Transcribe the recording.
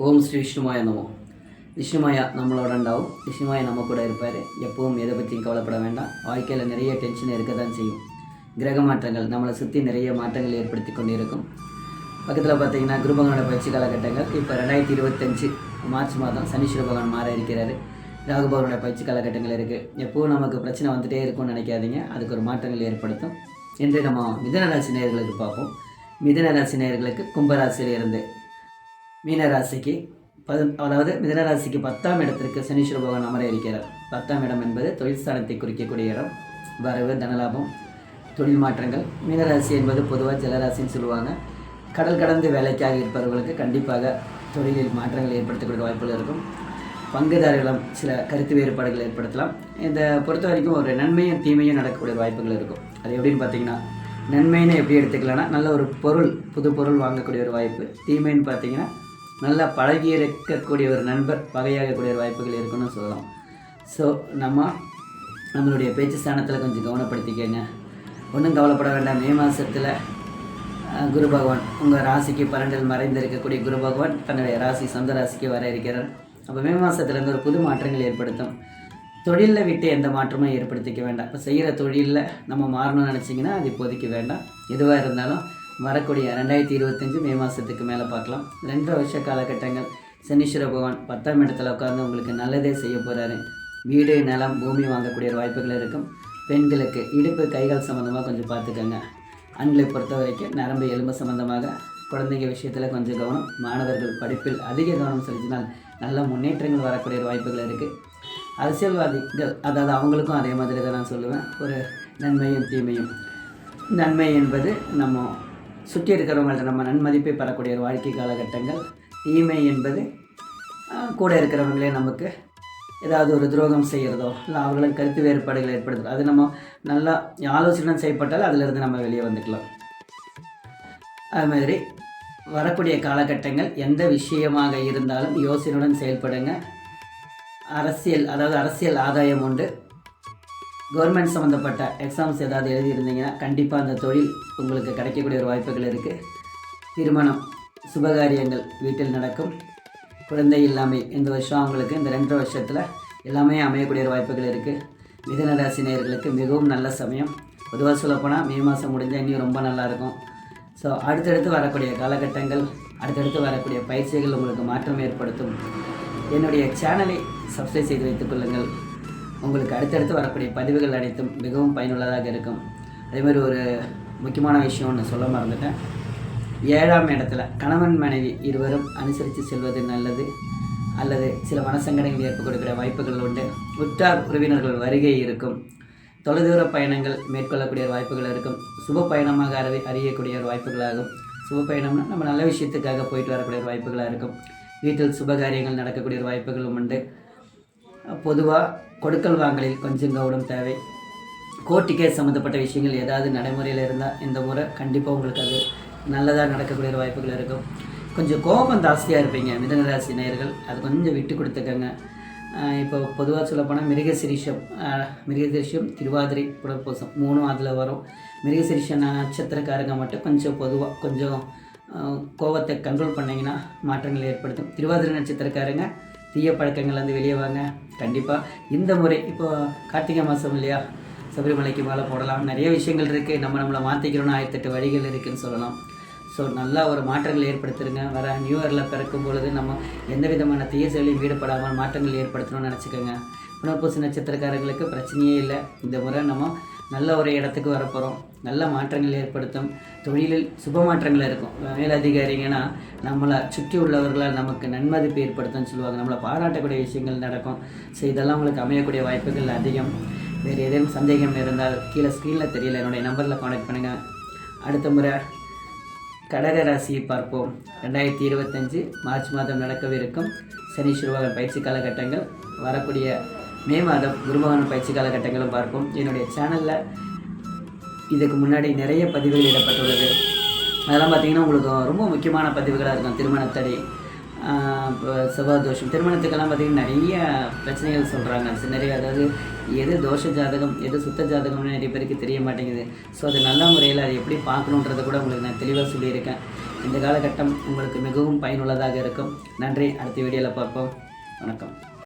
ஓம் ஸ்ரீ விஷ்ணுமாய நமோ. விஷ்ணுமாயா நம்மளோட உண்டாகும். விஷ்ணுமாயா நம்ம கூட இருப்பார். எப்பவும் எதை பற்றியும் கவலைப்பட வேண்டாம். வாழ்க்கையில் நிறைய டென்ஷன் இருக்க தான் செய்யும். கிரக மாற்றங்கள் நம்மளை சுற்றி நிறைய மாற்றங்கள் ஏற்படுத்தி கொண்டு இருக்கும். பக்கத்தில் பார்த்தீங்கன்னா குரு பகவானோட பயிற்சி காலகட்டங்கள் இப்போ 2025 மார்ச் மாதம் சனீஸ்வர பகவான் மாற இருக்கிறாரு. ராகு பகவானோட பயிற்சி காலகட்டங்கள் இருக்குது. எப்போவும் நமக்கு பிரச்சனை வந்துகிட்டே இருக்கும்னு நினைக்காதீங்க. அதுக்கு ஒரு மாற்றங்கள் ஏற்படுத்தும். இன்று நம்ம மிதுன ராசி நேயர்களுக்கு பார்ப்போம். மிதுன ராசி நேயர்களுக்கு கும்பராசியில் இருந்து மீனராசிக்கு அதாவது மிதனராசிக்கு 10ஆம் இடத்திற்கு சனீஸ்வர பகவான் அமர இருக்கிறார். 10ஆம் இடம் என்பது தொழில் ஸ்தானத்தை குறிக்கக்கூடிய இடம். வரவு, தனலாபம், தொழில் மாற்றங்கள். மீனராசி என்பது பொதுவாக ஜலராசின்னு சொல்லுவாங்க. கடல் கடந்து வேலைக்காக இருப்பவர்களுக்கு கண்டிப்பாக தொழிலில் மாற்றங்கள் ஏற்படுத்தக்கூடிய வாய்ப்புகள் இருக்கும். பங்குதாரர்களும் சில கருத்து வேறுபாடுகள் ஏற்படுத்தலாம். இதை பொறுத்த வரைக்கும் ஒரு நன்மையும் தீமையும் நடக்கக்கூடிய வாய்ப்புகள் இருக்கும். அது எப்படின்னு பார்த்தீங்கன்னா, நன்மைன்னு எப்படி எடுத்துக்கலாம்னா நல்ல ஒரு பொருள், புது பொருள் வாங்கக்கூடிய ஒரு வாய்ப்பு. தீமைன்னு பார்த்தீங்கன்னா நல்லா பழகி இருக்கக்கூடிய ஒரு நண்பர் பகையாகக்கூடிய ஒரு வாய்ப்புகள் இருக்குன்னு சொல்லலாம். ஸோ நம்மளுடைய பேச்சு ஸ்தானத்தில் கொஞ்சம் கவனப்படுத்திக்கங்க. ஒன்றும் கவலைப்பட வேண்டாம். மே மாதத்தில் குரு பகவான் உங்கள் ராசிக்கு 12 மறைந்திருக்கக்கூடிய குரு பகவான் தன்னுடைய ராசி சொந்த ராசிக்கு வர இருக்கிறார். அப்போ மே மாதத்துலேருந்து ஒரு புது மாற்றங்கள் ஏற்படுத்தும். தொழிலில் விட்டு எந்த மாற்றமும் ஏற்படுத்திக்க வேண்டாம். இப்போ செய்கிற தொழிலில் நம்ம மாறணும்னு நினச்சிங்கன்னா அது இப்போதைக்கு வேண்டாம். எதுவாக இருந்தாலும் வரக்கூடிய 2025 மே மாதத்துக்கு மேலே பார்க்கலாம். 2 வருஷ காலகட்டங்கள் சனீஸ்வர பகவான் 10ஆம் இடத்துல உட்காந்து உங்களுக்கு நல்லதே செய்ய போகிறாரு. வீடு, நிலம், பூமி வாங்கக்கூடிய வாய்ப்புகள் இருக்கும். பெண்களுக்கு இடுப்பு, கைகள் சம்மந்தமாக கொஞ்சம் பார்த்துக்கோங்க. ஆண்களை பொறுத்த வரைக்கும் நரம்பு, எலும்பு சம்மந்தமாக குழந்தைங்க விஷயத்தில் கொஞ்சம் கவனம். மாணவர்கள் படிப்பில் அதிக கவனம் செலுத்தினால் நல்ல முன்னேற்றங்கள் வரக்கூடிய வாய்ப்புகள் இருக்குது. அரசியல்வாதிகள் அதாவது அவங்களுக்கும் அதே மாதிரி தான் நான் சொல்லுவேன். ஒரு நன்மையும் தீமையும். நன்மை என்பது நம்ம சுற்றி இருக்கிறவங்கள்ட்ட நம்ம நன்மதிப்பை பெறக்கூடிய ஒரு வாழ்க்கை காலகட்டங்கள். தீமை என்பது கூட இருக்கிறவங்களே நமக்கு ஏதாவது ஒரு துரோகம் செய்கிறதோ இல்லை அவர்களுக்கு கருத்து வேறுபாடுகள் ஏற்படுத்துகிறோம். அது நம்ம நல்லா ஆலோசனை செய்யப்பட்டாலும் அதிலிருந்து நம்ம வெளியே வந்துக்கலாம். அதுமாதிரி வரக்கூடிய காலகட்டங்கள் எந்த விஷயமாக இருந்தாலும் யோசனையுடன் செயல்படுங்க. அரசியல் ஆதாயம் உண்டு. கவர்மெண்ட் சம்மந்தப்பட்ட எக்ஸாம்ஸ் ஏதாவது எழுதியிருந்தீங்கன்னா கண்டிப்பாக அந்த தொழில் உங்களுக்கு கிடைக்கக்கூடிய ஒரு வாய்ப்புகள் இருக்குது. திருமணம், சுபகாரியங்கள் வீட்டில் நடக்கும். குழந்தை இல்லாமை இந்த வருஷம் அவங்களுக்கு இந்த 2 வருஷத்தில் எல்லாமே அமையக்கூடிய ஒரு வாய்ப்புகள் இருக்குது. மிதுன ராசி நேயர்களுக்கு மிகவும் நல்ல சமயம். பொதுவாக சொல்லப்போனால் மே மாதம் முடிஞ்சால் இன்னும் ரொம்ப நல்லாயிருக்கும். ஸோ அடுத்தடுத்து வரக்கூடிய காலகட்டங்கள், அடுத்தடுத்து வரக்கூடிய பயிற்சிகள் உங்களுக்கு மாற்றம் ஏற்படுத்தும். என்னுடைய சேனலை சப்ஸ்கிரைப் செய்து வைத்துக் கொள்ளுங்கள். உங்களுக்கு அடுத்தடுத்து வரக்கூடிய பதிவுகள் அனைத்தும் மிகவும் பயனுள்ளதாக இருக்கும். அதேமாதிரி ஒரு முக்கியமான விஷயம் ஒன்று சொல்ல மறந்துட்டேன். 7ஆம் இடத்துல கணவன் மனைவி இருவரும் அனுசரித்து செல்வது நல்லது. அல்லது சில மனசங்கடங்கள் ஏற்படக்கூடிய வாய்ப்புகள் உண்டு. உற்றார் உறவினர்கள் வருகை இருக்கும். தொலைதூர பயணங்கள் மேற்கொள்ளக்கூடிய வாய்ப்புகள் இருக்கும். சுப பயணமாக அறியக்கூடிய ஒரு வாய்ப்புகளாகும். சுப பயணம்னா நம்ம நல்ல விஷயத்துக்காக போயிட்டு வரக்கூடிய ஒரு வாய்ப்புகளாக இருக்கும். வீட்டில் சுபகாரியங்கள் நடக்கக்கூடிய ஒரு வாய்ப்புகளும் உண்டு. பொதுவாக கொடுக்கல் வாங்கலில் கொஞ்சம் கவனம் தேவை. கோர்ட்டு கேஸ் சம்மந்தப்பட்ட விஷயங்கள் ஏதாவது நடைமுறையில் இருந்தால் இந்த முறை கண்டிப்பாக உங்களுக்கு அது நல்லதாக நடக்கக்கூடிய வாய்ப்புகள் இருக்கும். கொஞ்சம் கோபம் ஜாஸ்தியாக இருப்பீங்க மிதுனராசி நேயர்கள். அது கொஞ்சம் விட்டு கொடுத்துக்கங்க. இப்போ பொதுவாக சொல்லப்போனால் மிருகசிரிஷம், திருவாதிரை, புனர்பூசம் 3 அதில் வரும். மிருகசிரிஷம் நட்சத்திரக்காரங்க மட்டும் கொஞ்சம் கோபத்தை கண்ட்ரோல் பண்ணிங்கன்னா மாற்றங்கள் ஏற்படுத்தும். திருவாதிரை நட்சத்திரக்காரங்க தீய பழக்கங்கள்லேருந்து வெளியே வாங்க. கண்டிப்பாக இந்த முறை இப்போ கார்த்திகை மாதம் இல்லையா, சபரிமலைக்கு மேலே போடலாம். நிறைய விஷயங்கள் இருக்குது. நம்மளை மாற்றிக்கணும்னு 1008 வழிகள் இருக்குதுன்னு சொல்லலாம். ஸோ நல்லா ஒரு மாற்றங்கள் ஏற்படுத்துருங்க. வர நியூ இயரில் பிறக்கும் பொழுது நம்ம எந்த விதமான தீய செயலையும் ஈடுபடாமல் மாற்றங்கள் ஏற்படுத்தணும்னு நினச்சிக்கோங்க. புனர்பூச நட்சத்திரக்காரர்களுக்கு பிரச்சனையே இல்லை. இந்த முறை நம்ம நல்ல ஒரு இடத்துக்கு வரப்போகிறோம். நல்ல மாற்றங்கள் ஏற்படுத்தும். தொழிலில் சுப மாற்றங்கள் இருக்கும். மேலதிகாரிங்கன்னா நம்மளை சுற்றி உள்ளவர்களால் நமக்கு நன்மதிப்பு ஏற்படுத்தும்னு சொல்லுவாங்க. நம்மளை பாராட்டக்கூடிய விஷயங்கள் நடக்கும். ஸோ இதெல்லாம் உங்களுக்கு அமையக்கூடிய வாய்ப்புகள் அதிகம். வேறு ஏதேனும் சந்தேகம் இருந்தால் கீழே ஸ்க்ரீனில் தெரியல என்னுடைய நம்பரில் கான்டாக்ட் பண்ணுங்கள். அடுத்த முறை கடக ராசியை பார்ப்போம். 2025 மார்ச் மாதம் நடக்கவிருக்கும் சனீஸ்வர பகவான் பயிற்சி காலகட்டங்கள், வரக்கூடிய மே மாதம் குரு பகவான் பயிற்சி காலகட்டங்களும் பார்ப்போம். என்னுடைய சேனலில் இதுக்கு முன்னாடி நிறைய பதிவுகள் இடப்பட்டுள்ளது. அதெல்லாம் பார்த்திங்கன்னா உங்களுக்கு ரொம்ப முக்கியமான பதிவுகளாக இருக்கும். திருமணத்தடை, இப்போ செவ்வாய் தோஷம் திருமணத்துக்கெல்லாம் பார்த்திங்கன்னா நிறைய பிரச்சனைகள் சொல்கிறாங்க. நிறைய அதாவது எது தோஷ ஜாதகம் எது சுத்த ஜாதகம்னு நிறைய பேருக்கு தெரிய மாட்டேங்குது. ஸோ அது நல்ல முறையில் அதை எப்படி பார்க்கணுன்றதை கூட உங்களுக்கு நான் தெளிவாக சொல்லியிருக்கேன். இந்த காலகட்டம் உங்களுக்கு மிகவும் பயனுள்ளதாக இருக்கும். நன்றி. அடுத்த வீடியோவில் பார்ப்போம். வணக்கம்.